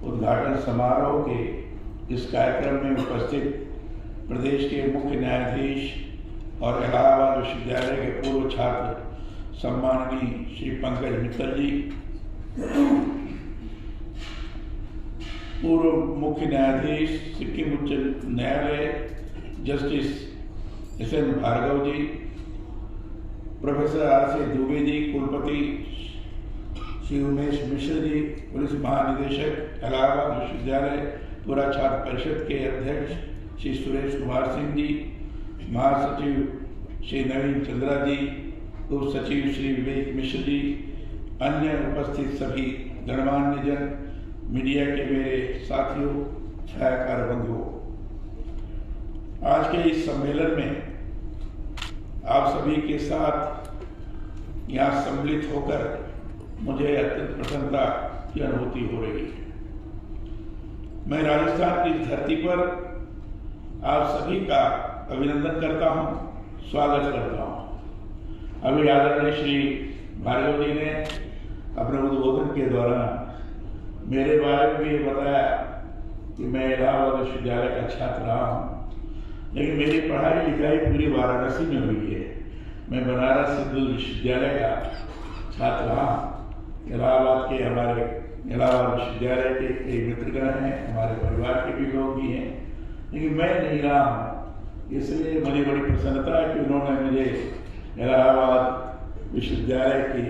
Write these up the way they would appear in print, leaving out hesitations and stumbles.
उद्घाटन समारोह के इस कार्यक्रम में उपस्थित प्रदेश के मुख्य न्यायाधीश और इलाहाबाद विश्वविद्यालय के पूर्व छात्र सम्माननीय श्री पंकज मित्तल जी, पूर्व मुख्य न्यायाधीश सिक्किम उच्च न्यायालय जस्टिस SN भार्गव जी, प्रोफेसर RC दुबे जी, कुलपति श्री उमेश मिश्र जी, पुलिस महानिदेशक इलाहाबाद विश्वविद्यालय पूरा छात्र परिषद के अध्यक्ष श्री सुरेश कुमार सिंह जी, महासचिव श्री नवीन चंद्रा जी, उप सचिव श्री विवेक मिश्र जी, अन्य उपस्थित सभी गणमान्य जन, मीडिया के मेरे साथियों, छायाकार बंधुओं, आज के इस सम्मेलन में आप सभी के साथ यहाँ सम्मिलित होकर मुझे अत्यंत प्रसन्नता की अनुभूति हो रही है। मैं राजस्थान की धरती पर आप सभी का अभिनंदन करता हूँ, स्वागत करता हूँ। अभी आदरणीय श्री भार्गव जी ने अपने उद्बोधन के दौरान मेरे बारे में भी बताया कि मैं इलाहाबाद विश्वविद्यालय का छात्र रहा हूँ, लेकिन मेरी पढ़ाई लिखाई पूरी वाराणसी में हुई है। मैं बनारस हिंदू विश्वविद्यालय का छात्र रहा। इलाहाबाद के हमारे इलाहाबाद विश्वविद्यालय के कई मित्रगण हैं, हमारे परिवार के भी लोग भी हैं, लेकिन मैं नहीं रहा हूँ। इसलिए मुझे बड़ी प्रसन्नता है कि उन्होंने मुझे इलाहाबाद विश्वविद्यालय की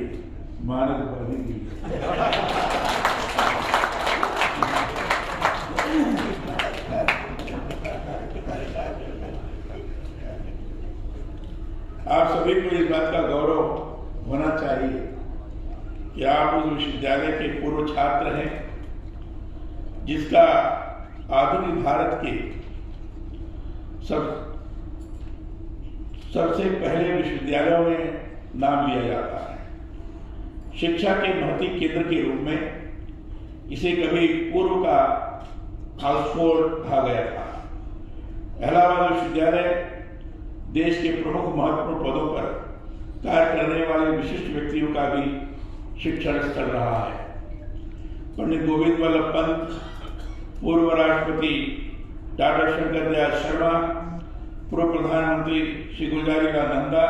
मानद उपाधि दी। आप सभी को इस बात का गौरव होना चाहिए कि आप उस विश्वविद्यालय के पूर्व छात्र हैं जिसका आधुनिक भारत के सबसे पहले विश्वविद्यालयों में नाम लिया जाता है। शिक्षा के महती केंद्र के रूप में इसे कभी पूर्व का ऑक्सफोर्ड कहा गया था। इलाहाबाद विश्वविद्यालय देश के प्रमुख महत्वपूर्ण पदों पर कार्य करने वाले विशिष्ट व्यक्तियों का भी शिक्षण स्थल रहा है। पंडित गोविंद वल्लभ पंत, पूर्व राष्ट्रपति डॉक्टर शंकर दयाल शर्मा, पूर्व प्रधानमंत्री श्री गुलजारीलाल नंदा,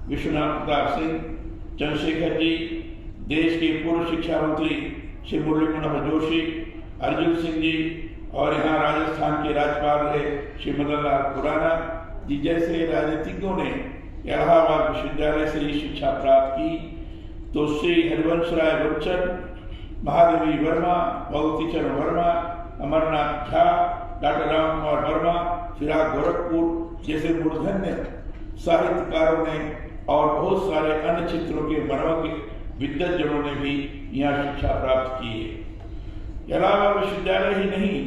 विश्वनाथ प्रताप सिंह, चंद्रशेखर जी, देश के पूर्व शिक्षा मंत्री श्री मुरली मनोहर जोशी, अर्जुन सिंह जी और यहाँ राजस्थान के राज्यपाल रहे श्री मदन लाल खुराना जी जैसे राजनीतिज्ञों ने इलाहाबाद विश्वविद्यालय से ही शिक्षा प्राप्त की, तो श्री हरिवंश राय बच्चन, महादेवी वर्मा, भगवती चरण वर्मा, अमरनाथ झा, डॉक्टर राम कुमार वर्मा, फिराक गोरखपुर जैसे मूर्धन्य साहित्यकारों ने और बहुत सारे अन्य क्षेत्रों के मनोज्ञ विद्वज्जनों ने भी यहाँ शिक्षा प्राप्त की है। इलाहाबाद विश्वविद्यालय ही नहीं,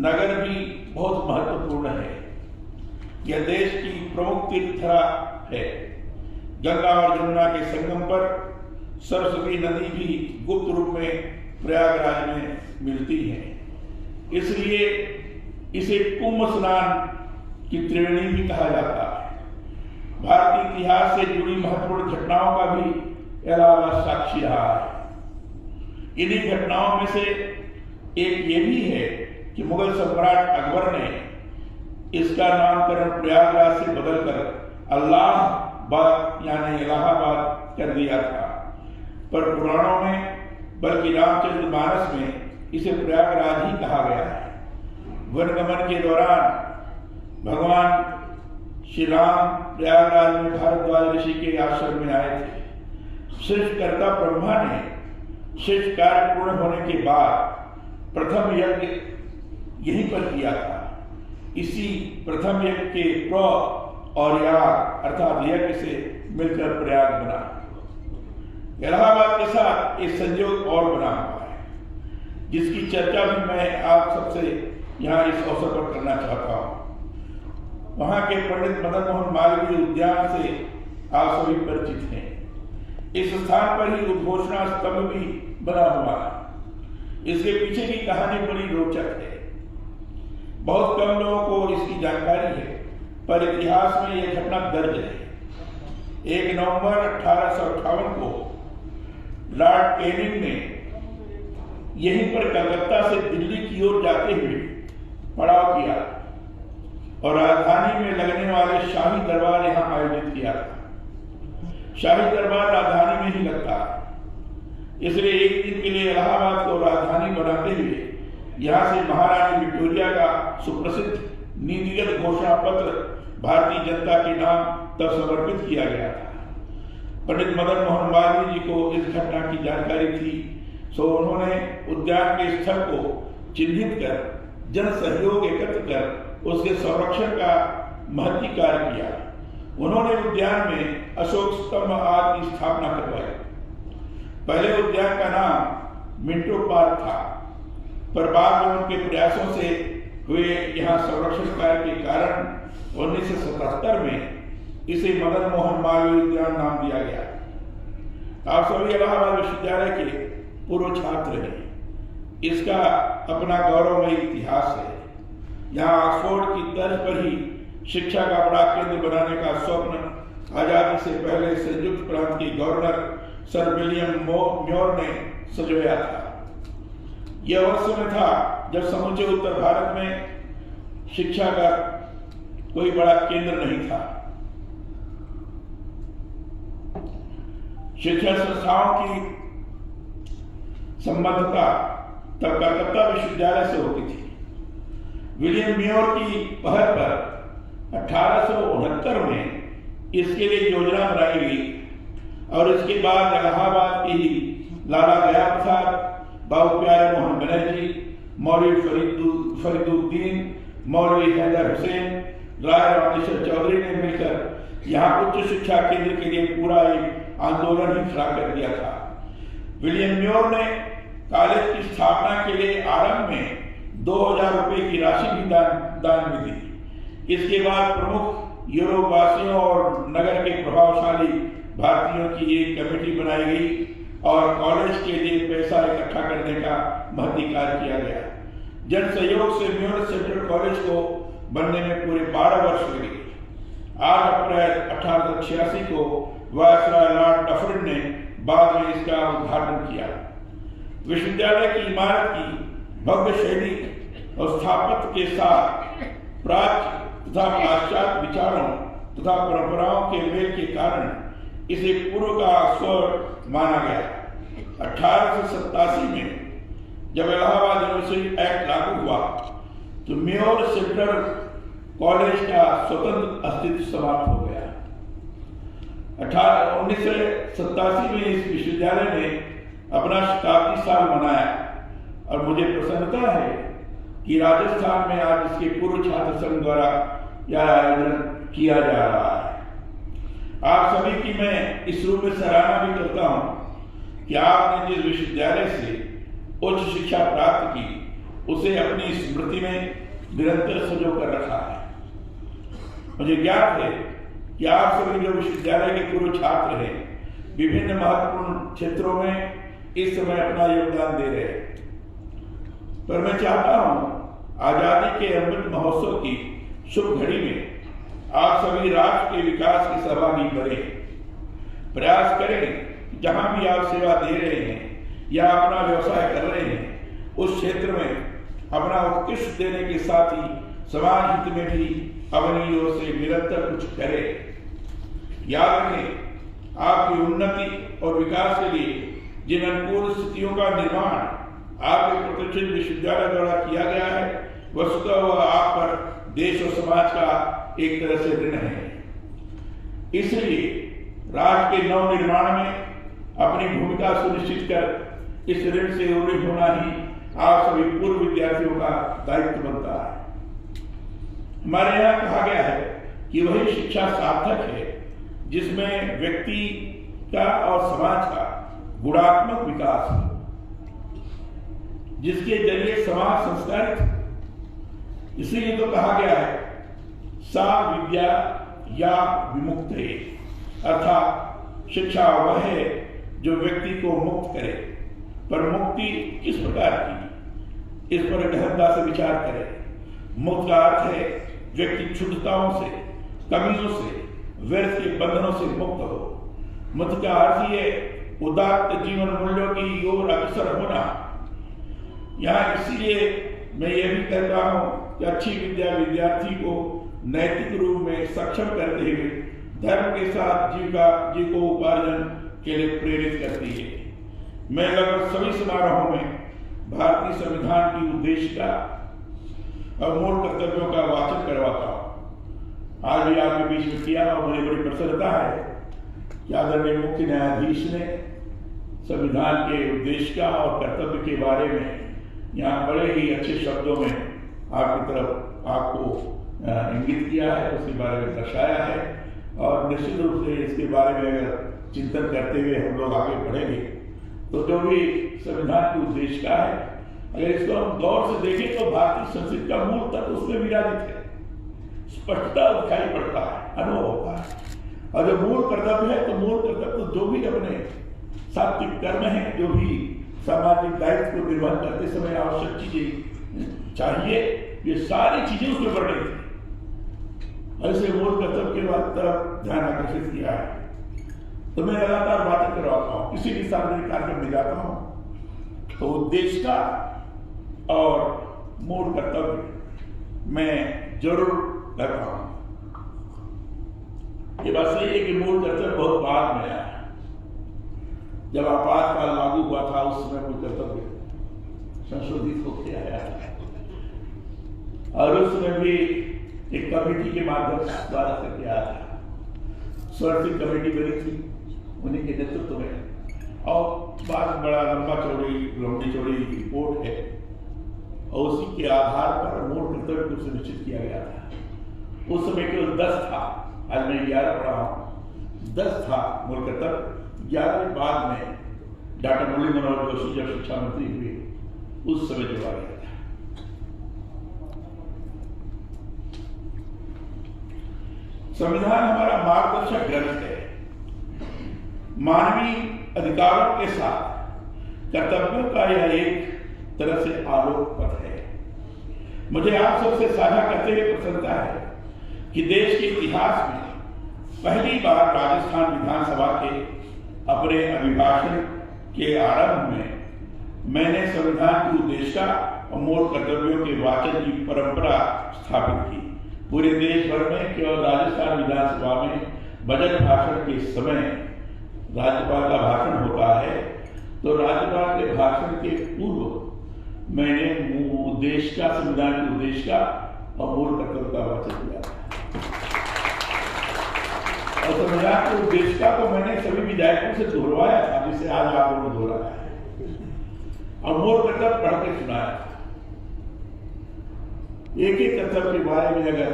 नगर भी बहुत महत्वपूर्ण है। यह देश की प्रमुख तीर्थधरा है। गंगा और जमुना के संगम पर सरस्वती नदी भी गुप्त रूप में प्रयागराज में मिलती है, इसलिए इसे कुंभ स्नान की त्रिवेणी भी कहा जाता है। भारतीय इतिहास से जुड़ी महत्वपूर्ण घटनाओं का भी इलाहाबाद साक्षी रहा है। इन्हीं घटनाओं में से एक ये भी है कि मुगल सम्राट अकबर ने इसका नामकरण प्रयागराज से बदलकर अल्लाहाबाद यानी इलाहाबाद कर दिया था, पर पुराणों में बल्कि रामचरितमानस में इसे प्रयागराज ही कहा गया है। वनगमन के दौरान भगवान श्री राम प्रयागराज में भारद्वाज ऋषि के आश्रम में आए थे। सृष्टिकर्ता ब्रह्मा ने सृष्टि कार्य पूर्ण होने के बाद प्रथम यज्ञ यहीं पर किया था। इसी प्रथम यज्ञ के प्र और याग अर्थात यज्ञ से मिलकर प्रयाग बना। इलाहाबाद के साथ एक संयोग और बना हुआ है, जिसकी चर्चा भी मैं आप सबसे यहाँ इस अवसर पर करना चाहता हूँ। वहाँ के पंडित मदन मोहन मालवीय उद्यान से आप सभी परिचित हैं। इस स्थान पर ही उद्घोषणा स्तंभ भी बना हुआ है। इसके पीछे की कहानी बड़ी रोचक है। बहुत कम लोगों को इसकी जानकारी है, पर इतिहास में यह घटना दर्ज है। 1 नवंबर 1858 को लॉर्ड कैनिंग ने यहीं पर कलकत्ता से दिल्ली की ओर जाते हुए पड़ाव किया और राजधानी में लगने वाले शाही दरबार यहाँ आयोजित किया था। शाही दरबार राजधानी में ही लगता है, इसलिए एक दिन के लिए इलाहाबाद को राजधानी बनाते हुए यहाँ से महारानी विक्टोरिया का सुप्रसिद्ध नीतिगत घोषणा पत्र भारतीय जनता के नाम तब समर्पित किया गया था। पंडित मदन मोहन मालवीय जी को इस घटना की जानकारी थी, सो उन्होंने उद्यान के स्थल को चिन्हित कर जन सहयोग एकत्र कर उसके संरक्षण का महती कार्य किया। उन्होंने उद्यान में अशोक स्तंभ आदि की स्थापना करवाई। पहले उद्यान का नाम मिंटो पार्क था, पर बाद में उनके प्रयासों से हुए यहाँ संरक्षण कार्य के कारण 1977 में इसे मदन मोहन मालवीय उद्यान नाम दिया गया। आप सभी इलाहाबाद विश्वविद्यालय के पूर्व छात्र हैं। इसका अपना गौरवमयी इतिहास है। यहाँ ऑक्सफोर्ड की तर्ज पर ही शिक्षा का बड़ा केंद्र बनाने का स्वप्न आजादी से पहले संयुक्त प्रांत के गवर्नर सर विलियम म्योर ने सजोया था। यह उस समय था जब समूचे उत्तर भारत में शिक्षा का कोई बड़ा केंद्र नहीं था। शिक्षा संस्थाओं की संबद्धता तब कलकत्ता विश्वविद्यालय से होती थी। विलियम म्योर की पहल पर 1869 में इसके लिए योजना बनाई गई और इसके बाद इलाहाबाद की लाला गया प्रसाद, बाबू प्यारे मोहन बनर्जी, मौलवी फरीदुद्दीन, मौलवी हैदर हुसैन, राय रामेश्वर चौधरी ने मिलकर यहाँ उच्च शिक्षा केंद्र के लिए पूरा एक आंदोलन ही खड़ा कर दिया था। विलियम म्योर ने कॉलेज की स्थापना के लिए आरंभ में 2000 रुपए की राशि भी दान में दी। इसके बाद प्रमुख यूरोप वासियों और नगर के प्रभावशाली भारतीयों की एक कमेटी बनाई गई और कॉलेज के लिए पैसा इकट्ठा करने का महती कार्य किया गया। जन सहयोग से म्योर सेंट्रल कॉलेज को बनने में पूरे 12 वर्ष लगे। 8 अप्रैल 1886 को वायसराय लॉर्ड डफरिन ने बाद में इसका उद्घाटन किया। विश्वविद्यालय की इमारत की भव्य शैली और स्थापत्य के साथ प्राच्य तथा पाश्चात्य विचारों तथा परंपराओं के मेल के कारण इसे पूर्व का ऑक्सफोर्ड माना गया। 1887 में जब इलाहाबाद यूनिवर्सिटी एक्ट लागू हुआ तो म्योर सेंट्रल कॉलेज का स्वतंत्र अस्तित्व समाप्त हो गया। 1987 में इस विश्वविद्यालय ने अपना शताब्दी साल मनाया और मुझे प्रसन्नता है कि राजस्थान में आज इसके पूर्व छात्र संघ द्वारा यह आयोजन किया जा रहा है। आप सभी की मैं इस रूप में सराहना भी करता हूं कि आपने जिस विश्वविद्यालय से उच्च शिक्षा प्राप्त की उसे अपनी स्मृति में निरंतर सजो कर रखा है। मुझे ज्ञात है कि आप सभी जो विश्वविद्यालय के पूर्व छात्र हैं विभिन्न महत्वपूर्ण क्षेत्रों में इस समय अपना योगदान दे रहे हैं, पर मैं चाहता हूं आजादी के अमृत महोत्सव की शुभ घड़ी में आप सभी राष्ट्र के विकास के सहभागी बने। प्रयास करें जहां भी आप सेवा दे रहे हैं या अपना व्यवसाय कर रहे हैं उस क्षेत्र में अपना उत्कृष्ट देने के साथ ही समाज हित में भी अपनी ओर से निरंतर कुछ करें। याद रखें, आपकी उन्नति और विकास के लिए जिन अनुकूल स्थितियों का निर्माण आपके प्रतिष्ठित विश्वविद्यालय द्वारा किया गया है वस्तुतः वह आप पर देश और समाज का एक तरह से ऋण है। इसलिए राष्ट्र के नव निर्माण में अपनी भूमिका सुनिश्चित कर इस ऋण से ऋणी होना ही आप सभी पूर्व विद्यार्थियों का दायित्व बनता है। हमारे यहाँ कहा गया है कि वही शिक्षा सार्थक है जिसमें व्यक्ति का और समाज का गुणात्मक विकास हो, जिसके जरिए समाज संस्कारित। इसीलिए तो कहा गया है सा विद्या या विमुक्ते, अर्थात शिक्षा वह है जो व्यक्ति को मुक्त करे। पर मुक्ति किस प्रकार की, इस पर गहनता से विचार करें। मुक्त का अर्थ है व्यक्ति क्षुद्रताओं से, कमियों से, व्यर्थ के बंधनों से मुक्त हो। मुक्त का अर्थ ये उदात्त जीवन मूल्यों की ओर अग्रसर होना। यहाँ इसीलिए मैं ये भी कहता हूँ कि अच्छी विद्या विद्यार्थी को नैतिक रूप में सक्षम करते हुए धर्म के साथ जीविकोपार्जन के लिए प्रेरित करती है। मैं लगभग सभी समारोहों में भारतीय संविधान की उद्देशिका और मूल कर्तव्यों का वाचन करवाता हूँ। आज भी आपके बीच में किया और मुझे बड़ी प्रसन्नता है कि आदरणीय मुख्य न्यायाधीश ने संविधान के उद्देशिका और कर्तव्य के बारे में यहाँ बड़े ही अच्छे शब्दों में आपकी तरफ आपको इंगित किया है, उसके बारे में दर्शाया है। और निश्चित रूप से इसके बारे में अगर चिंतन करते हुए हम लोग आगे बढ़ेंगे तो जो भी संविधान की उद्देशिका है, अगर इसको हम गौर से देखें तो भारतीय संस्कृति का मूल तत्व उसमें विराजित है, स्पष्टता दिखाई पड़ता है, अनुभव होता है। और जो मूल कर्तव्य है तो मूल कर्तव्य तो जो भी अपने सात्विक कर्म है, जो भी सामाजिक दायित्व को निर्वहन करते समय आवश्यक चीजें चाहिए, ये सारी चीजें उसमें वर्णित है। ऐसे मूल कर्तव्य के बाद तरफ ध्यान आकर्षित किया है। तो मैं लगातार बातें करवाता हूँ, किसी भी सार्वजनिक कार्यक्रम में जाता हूँ तो उद्देशिका और मूल कर्तव्य मैं जरूर करता हूँ। ये बात सही है कि मूल कर्तव्य बहुत बाद में आया। जब आपातकाल लागू हुआ था उस समय मूल कर्तव्य संशोधित होकर आया और उस समय भी एक कमेटी के माध्यम से द्वारा करके आया था। स्वर्ण कमेटी बनी थी उन्हीं के नेतृत्व में, और बाद बड़ा लंबी चौड़ी रिपोर्ट है और उसी के आधार पर मूल कर्तव्य को सुनिश्चित किया गया था। उस समय केवल 10 था, आज मैं 11 पढ़ा हूँ। 10 था मूल कर्तव्य, 11 बाद में डॉक्टर मुरली मनोहर जोशी जब शिक्षा मंत्री हुए उस समय जोड़ा गया था। संविधान हमारा मार्गदर्शक ग्रंथ है। मानवीय अधिकारों के साथ कर्तव्यों का यह एक तरह से आलोक पथ है। मुझे आप सबसे साझा करते हुए प्रसन्नता है कि देश के इतिहास में पहली बार राजस्थान विधानसभा के अपने अभिभाषण के आरंभ में मैंने संविधान की उद्देशिका और मूल कर्तव्यों के वाचन की परंपरा स्थापित की। पूरे देश भर में केवल राजस्थान विधानसभा में बजट भाषण के समय राज्यपाल का भाषण होता है, तो राज्यपाल के भाषण के पूर्व मैंने उद्देशिका, संविधान की उद्देशिका और मूल कर्तव्य का वाचन किया था। और संविधान की उद्देशिका को मैंने सभी विधायकों से दोहराया था, जिसे आज आप लोगों ने दोहराया है, और मूल कर्तव्य पढ़ के सुनाया था। एक ही कर्तव्य के बारे में अगर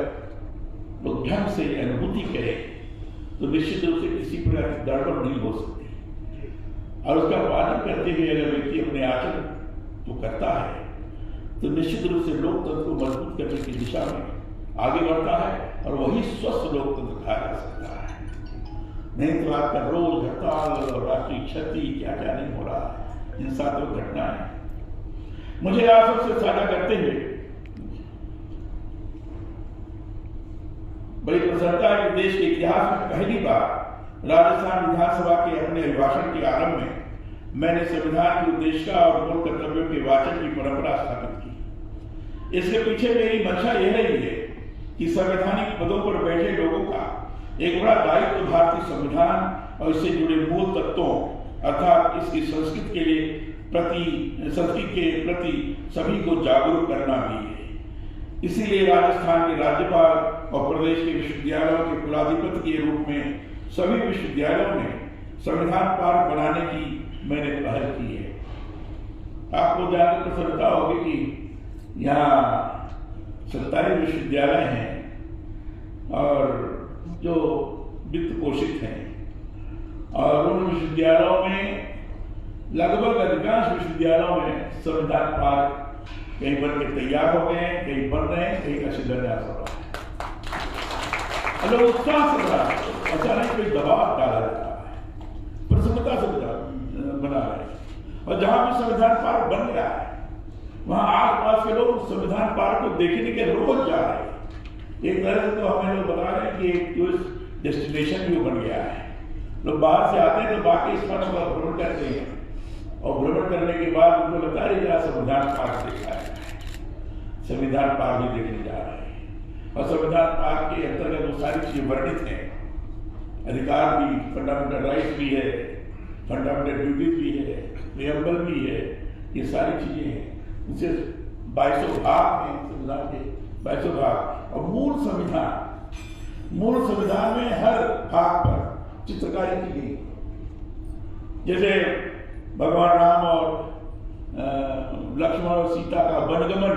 लोग ढंग से अनुभूति करें तो निश्चित रूप से किसी प्रकार की गड़बड़ नहीं हो सकती, और उसका पालन करते हुए अगर व्यक्ति अपने आचरण तो करता है तो निश्चित रूप से लोकतंत्र को मजबूत करने की दिशा में आगे बढ़ता है और वही स्वस्थ लोकतंत्र कहा जा सकता है। नहीं तो आपका रोज हड़ताल और राष्ट्रीय क्षति क्या क्या नहीं हो रहा है, हिंसात्मक घटनाएं। मुझे आप सबसे साझा करते हुए बड़ी प्रसन्नता है कि देश के इतिहास में पहली बार राजस्थान विधानसभा के अपने अभिभाषण के आरंभ में मैंने संविधान की उद्देशिका और मूल कर्तव्यों के वाचन की परंपरा स्थापित की। इसके पीछे मेरी मंशा यह रही है कि संवैधानिक पदों पर बैठे लोगों का एक बड़ा दायित्व भारतीय संविधान और इससे जुड़े मूल तत्वों अर्थात इसकी संस्कृति के प्रति सभी को जागरूक करना भी है। इसीलिए राजस्थान के राज्यपाल और प्रदेश के विश्वविद्यालयों के कुलाधिपति के रूप में सभी विश्वविद्यालयों में संविधान पार्क बनाने की मैंने पहल की है। आपको जानकर प्रसन्नता होगी कि यहाँ 27 विश्वविद्यालय हैं और जो वित्त पोषित हैं, और उन विश्वविद्यालयों में लगभग अधिकांश विश्वविद्यालयों में संविधान पार्क कहीं बन के तैयार हो गए हैं, कहीं बन रहे हैं, कहीं का शिलान्यास हो रहा है। अगर उत्साह से बना, ऐसा नहीं कोई दबाव डाला जाता है, प्रसन्नता से बना रहे हैं। और जहां भी संविधान पार्क बन गया है वहां आसपास के लोग संविधान पार्क को देखने के रोज जा रहे हैं। एक तरह से तो हमें लोग बता रहे हैं कि एक टूरिस्ट डेस्टिनेशन भी बन गया है। लोग बाहर से आते हैं तो बाकी स्थानों का भ्रमण करते हैं, और भ्रमण करने के बाद उनको लगता है संविधान पाठ देखा है, संविधान पाठ भी देखने जा रहे हैं। और संविधान पाठ के अंतर्गत वो सारी चीजें वर्णित हैं, अधिकार भी, फंडामेंटल राइट्स भी है, फंडामेंटल ड्यूटीज भी है, प्रियम्बल भी है, ये सारी चीजें हैं। इनसे 22 भाग हैं संविधान के, 22 भाग। और मूल संविधान में हर भाग पर चित्रकारी की गई। जैसे भगवान राम और लक्ष्मण और सीता का वनगमन,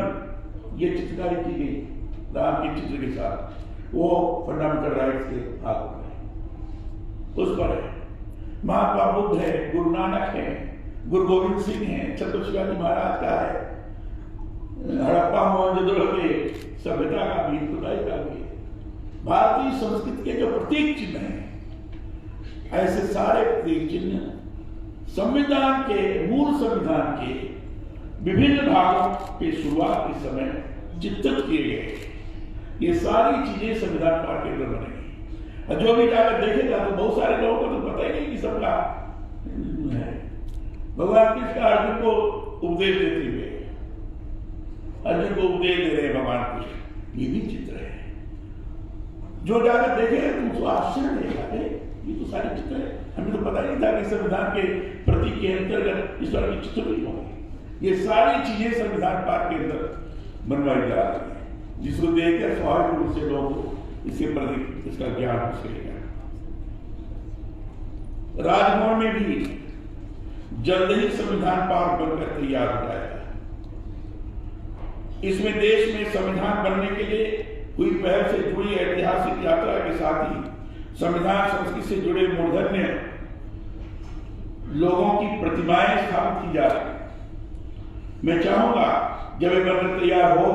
ये चित्रकारी की गई राम के चित्र के साथ, वो फंडामेंटल राइट्स के भाग पर है, उस पर है। महात्मा बुद्ध है, गुरु नानक है, गुरु गोविंद सिंह है, छत्रपति शिवाजी महाराज का है, हड़प्पा मोहनजोदड़ो के सभ्यता का भी, खुदाई का भी। भारतीय संस्कृति के जो प्रतीक चिन्ह हैं, ऐसे सारे प्रतीक चिन्ह संविधान के, मूल संविधान के विभिन्न भागों के शुरुआत के समय चित्रित किए गए। ये सारी चीजें संविधान पाठ के अंदर बनेगी। और जो भी जाकर देखेगा तो बहुत सारे लोगों को तो पता ही नहीं कि सबका है। भगवान कृष्ण अर्जुन को उपदेश देते हुए, अर्जुन को उपदेश दे रहे हैं भगवान कृष्ण, ये भी चित्र है। जो जाकर देखेगा तुमको आश्चर्य लगेगा, ये तो सारे चित्र है, हमें तो पता नहीं था कि संविधान के प्रतीक के अंतर्गत इस तरह की चित्र भी होंगे। ये सारी चीजें संविधान पाठ के अंदर बनवाई जा रही है, जिसको देखकर स्वाभाविक रूप से लोगों को इसके प्रति इसका ज्ञान हो सकेगा। राजभवन में भी जल्द ही संविधान पाठ बनकर तैयार हो जाएगा। इसमें देश में संविधान बनने के लिए हुई पहल से जुड़ी ऐतिहासिक यात्रा के साथ ही संविधान संस्कृति से जुड़े मूर्धन्य लोगों की प्रतिमाएं स्थापित की जा रही है। मैं चाहूंगा जब ये बनकर तैयार हो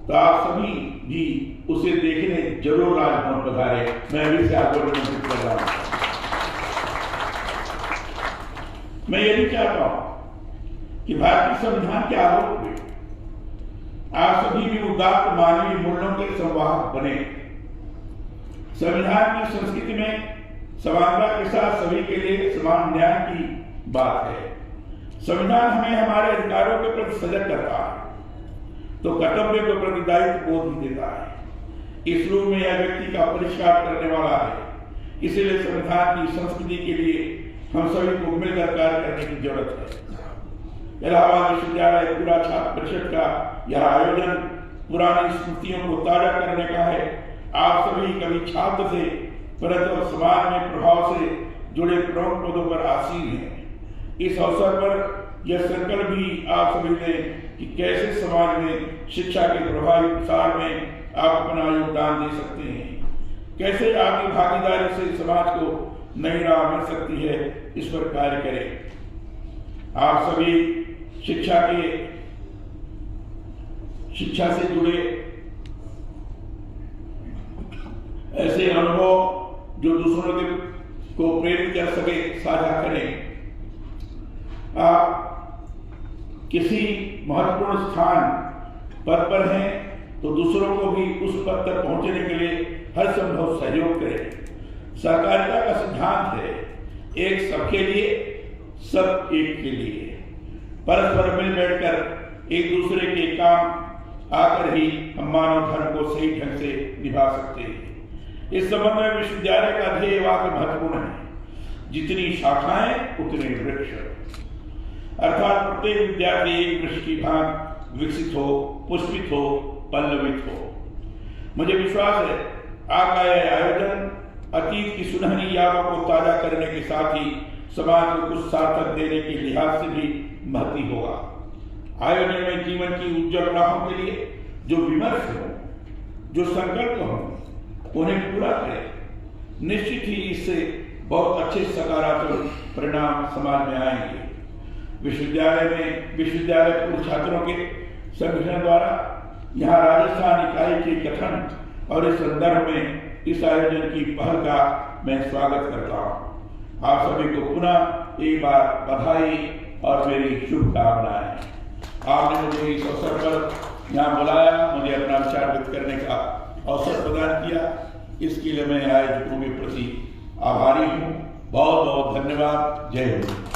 तो आप सभी भी उसे देखने जरूर राजभवन पधारे। मैं अभी से आपको निमंत्रित कर रहा हूं। मैं ये भी चाहता हूं कि भारतीय संविधान के आलोक में आप सभी भी उदात्त मानवीय मूल्यों के संवाहक बने। संविधान की संस्कृति में समानता के साथ सभी के लिए समान न्याय की बात है। संविधान हमें हमारे अधिकारों के प्रति सजग करता है तो कर्तव्य के प्रति दायित्व बोध भी देता है। इस रूप में यह व्यक्ति का परिष्कार करने वाला है। इसीलिए संविधान की संस्कृति के लिए हम सभी को मिलकर कार्य करने की जरूरत है। इलाहाबाद विश्वविद्यालय पूरा छात्र परिषद का यह आयोजन पुरानी स्मृतियों को ताजा करने का है। आप सभी कभी छात्र थे परंतु समाज में प्रभाव से जुड़े प्रमुख पदों पर आसीन हैं। इस अवसर पर यह संकल्प भी आप सभी ने कि कैसे समाज में शिक्षा के प्रभावी प्रसार में आप अपना योगदान दे सकते हैं, कैसे आपकी भागीदारी से समाज को नई राह मिल सकती है, इस पर कार्य करें। आप सभी शिक्षा से जुड़े ऐसे अनुभव जो दूसरों को प्रेरित कर सके साझा करें। आप किसी महत्वपूर्ण स्थान पद पर हैं तो दूसरों को भी उस पद तक पहुंचने के लिए हर संभव सहयोग करें। सहकारिता का सिद्धांत है एक सबके लिए, सब एक के लिए। परस्पर मिल बैठकर एक दूसरे के काम आकर ही हम मानव धर्म को सही ढंग से निभा सकते हैं। इस संबंध में विश्वविद्यालय का ध्येय वाक्य महत्वपूर्ण है, जितनी शाखाएं उतने वृक्ष। अर्थात प्रत्येक विद्यार्थी एक वृक्ष की भांति विकसित हो, पुष्पित हो, पल्लवित हो। मुझे विश्वास है आपका यह आयोजन अतीत की सुनहरी यादों को ताजा करने के साथ ही समाज को कुछ सार्थक देने के लिहाज से भी महती होगा। आयोजन में जीवन की उज्जवल राहों के लिए जो विमर्श हो, जो संकल्प हो, उन्हें पूरा करें। निश्चित ही इससे बहुत अच्छे सकारात्मक परिणाम समाज में आएंगे। विश्वविद्यालय पूर्व छात्रों के संगठन द्वारा यहाँ राजस्थान इकाई के गठन और इस संदर्भ में इस आयोजन की पहल का मैं स्वागत करता हूँ। आप सभी को पुनः एक बार बधाई और मेरी शुभकामनाएं। आपने मुझे इस अवसर पर यहाँ बुलाया, मुझे अपना विचार व्यक्त करने का अवसर प्रदान किया, इसके लिए मैं आयोजकों के प्रति आभारी हूँ। बहुत बहुत धन्यवाद। जय हिंद।